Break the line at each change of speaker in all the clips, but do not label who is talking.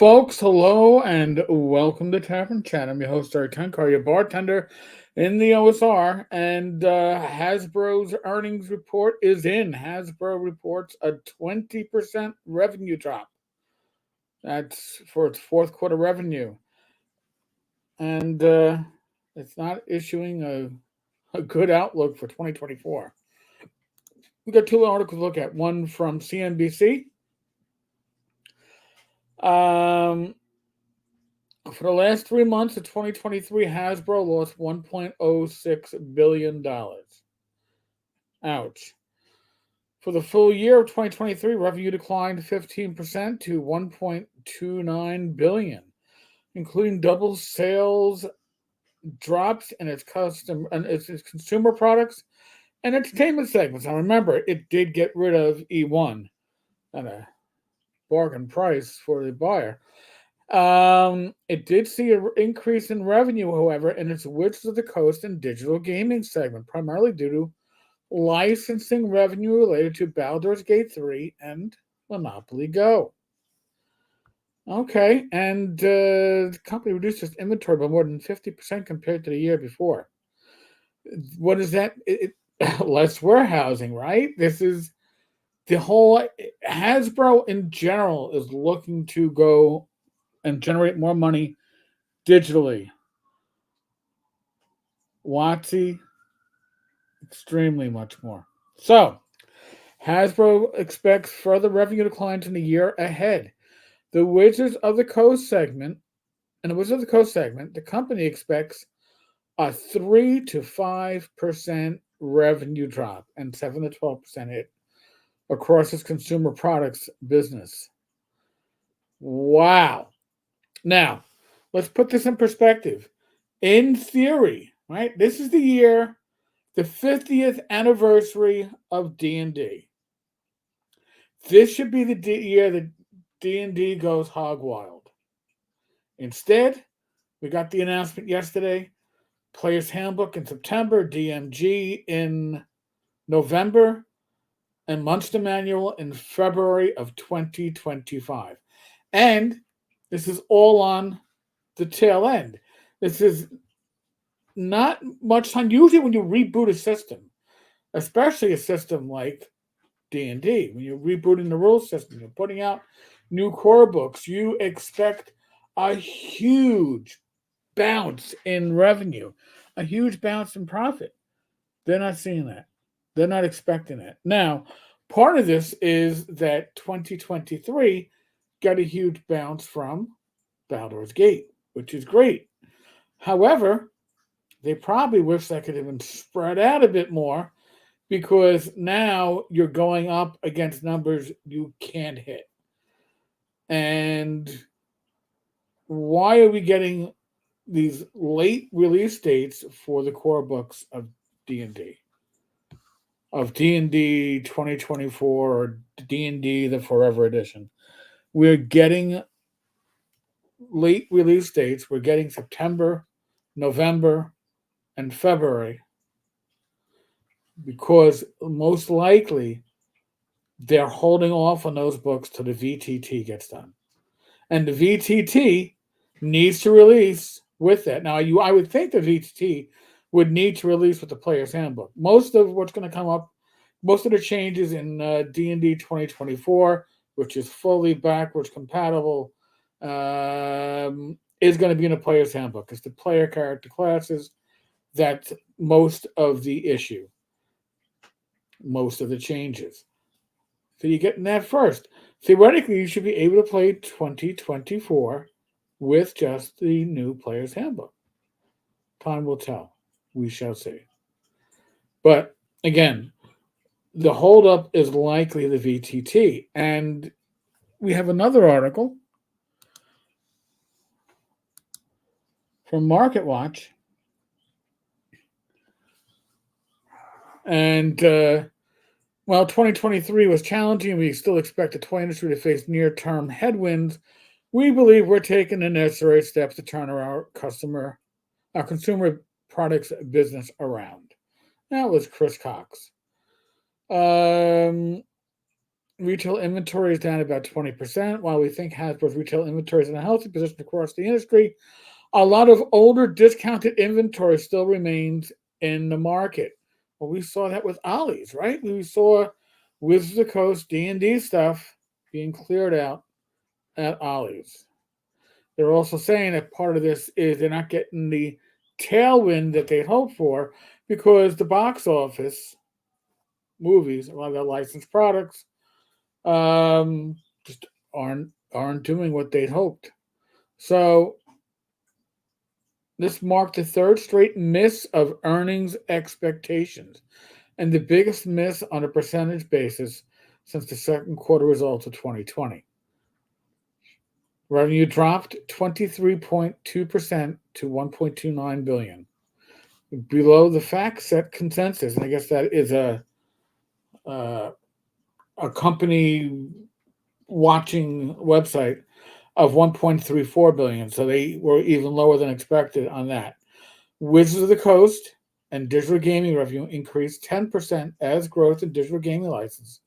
Folks, hello and welcome to Tavern Chat. I'm your host, Tenkar, your bartender in the OSR. And Hasbro's earnings report is in. Hasbro reports a 20% revenue drop. That's for its fourth quarter revenue. And it's not issuing a good outlook for 2024. We got two articles to look at. One from CNBC. For the last 3 months of 2023, Hasbro lost $1.06 billion. Ouch. For the full year of 2023, revenue declined 15% to $1.29 billion, including double sales drops in its consumer products and entertainment segments. Now remember, it did get rid of E1 at a bargain price for the buyer. It did see an increase in revenue, however, in its Wizards of the Coast and digital gaming segment, primarily due to licensing revenue related to Baldur's Gate 3 and Monopoly Go. Okay, and the company reduced its inventory by more than 50% compared to the year before. What is that? Less warehousing, right? This is the whole Hasbro in general is looking to go and generate more money digitally. WotC, extremely much more. So, Hasbro expects further revenue declines in the year ahead. The Wizards of the Coast segment, the company expects a 3 to 5% revenue drop and 7 to 12% hit across its consumer products business. Wow. Now, let's put this in perspective. In theory, right? This is the 50th anniversary of D&D. This should be the year that D&D goes hog wild. Instead, we got the announcement yesterday, Player's Handbook in September, DMG in November, and Monster Manual in February of 2025. And this is all on the tail end. This is not much time. Usually when you reboot a system, especially a system like D&D, when you're rebooting the rule system, you're putting out new core books, you expect a huge bounce in revenue, a huge bounce in profit. They're not seeing that. They're not expecting it. Now, part of this is that 2023 got a huge bounce from Baldur's Gate, which is great. However, they probably wish that could have been spread out a bit more because now you're going up against numbers you can't hit. And why are we getting these late release dates for the core books of D&D? Of D&D 2024 or D&D the Forever Edition. We're getting late release dates. We're getting September, November, and February because most likely they're holding off on those books till the VTT gets done. And the VTT needs to release with that. Now, I would think the VTT would need to release with the Player's Handbook. Most of what's going to come up, most of the changes in D&D 2024, which is fully backwards compatible, is going to be in a Player's Handbook. It's the player character classes. That's most of the issue, most of the changes. So you're getting that first. Theoretically, you should be able to play 2024 with just the new Player's Handbook. Time will tell. We shall see. But again, the holdup is likely the VTT. And we have another article from Market Watch. And, 2023 was challenging and we still expect the toy industry to face near-term headwinds, we believe we're taking the necessary steps to turn our consumer products business around. That was Chris Cox. Retail inventory is down about 20%. While we think Hasbro's retail inventory is in a healthy position across the industry, a lot of older discounted inventory still remains in the market. Well, we saw that with Ollie's, right? We saw Wizards of the Coast D&D stuff being cleared out at Ollie's. They're also saying that part of this is they're not getting the tailwind that they hoped for because the box office movies, a lot of their licensed products, just aren't doing what they'd hoped. So this marked the third straight miss of earnings expectations and the biggest miss on a percentage basis since the second quarter results of 2020. Revenue dropped 23.2% to 1.29 billion, below the FactSet consensus, and I guess that is a company watching website of 1.34 billion. So they were even lower than expected on that. Wizards of the Coast and digital gaming revenue increased 10% as growth in digital gaming license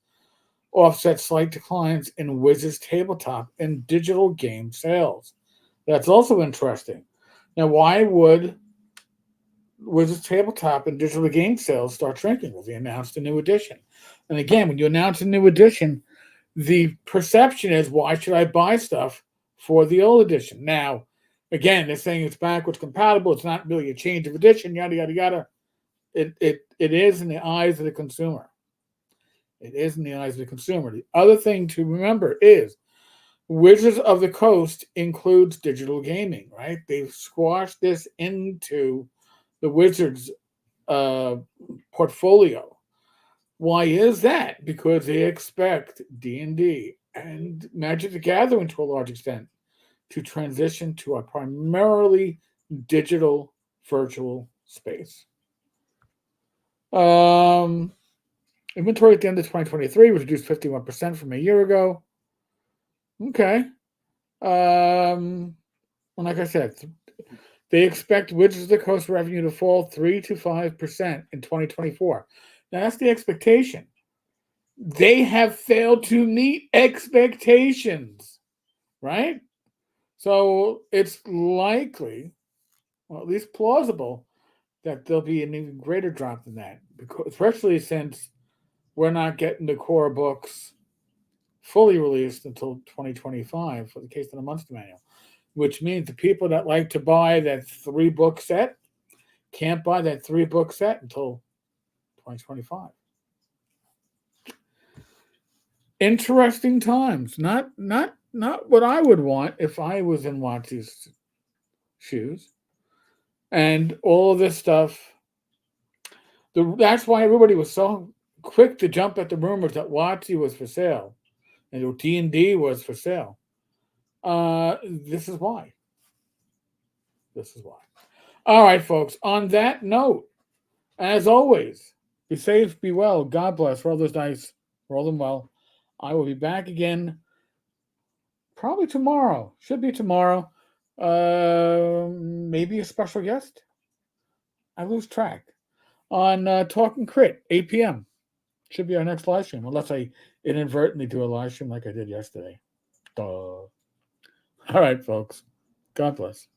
offset slight declines in Wizards tabletop and digital game sales. That's also interesting. Now, why would Wizards tabletop and digital game sales start shrinking? Well, they announced a new edition. And again, when you announce a new edition, the perception is, why should I buy stuff for the old edition? Now, again, they're saying it's backwards compatible. It's not really a change of edition, yada, yada, yada. It is in the eyes of the consumer. It is in the eyes of the consumer. The other thing to remember is Wizards of the Coast includes digital gaming, right? They've squashed this into the Wizards portfolio. Why is that? Because they expect D&D and Magic the Gathering to a large extent to transition to a primarily digital virtual space. Inventory at the end of 2023 was reduced 51% from a year ago. Okay. Like I said, they expect Wizards of the Coast revenue to fall 3 to 5% in 2024. Now, that's the expectation. They have failed to meet expectations, right? So it's likely, or at least plausible, that there'll be an even greater drop than that, because, especially since we're not getting the core books fully released until 2025 for the Case of the Monster Manual, which means the people that like to buy that 3-book set can't buy that 3-book set until 2025. Interesting times. Not what I would want if I was in Watsy's shoes. And all of this stuff. That's why everybody was so quick to jump at the rumors that Watsy was for sale and D&D was for sale. This is why. This is why. All right, folks. On that note, as always, be safe, be well. God bless. Roll those dice. Roll them well. I will be back again probably tomorrow. Should be tomorrow. Maybe a special guest. I lose track. On Talking Crit, 8 p.m. Should be our next live stream, unless I inadvertently do a live stream like I did yesterday. Duh. All right, folks. God bless.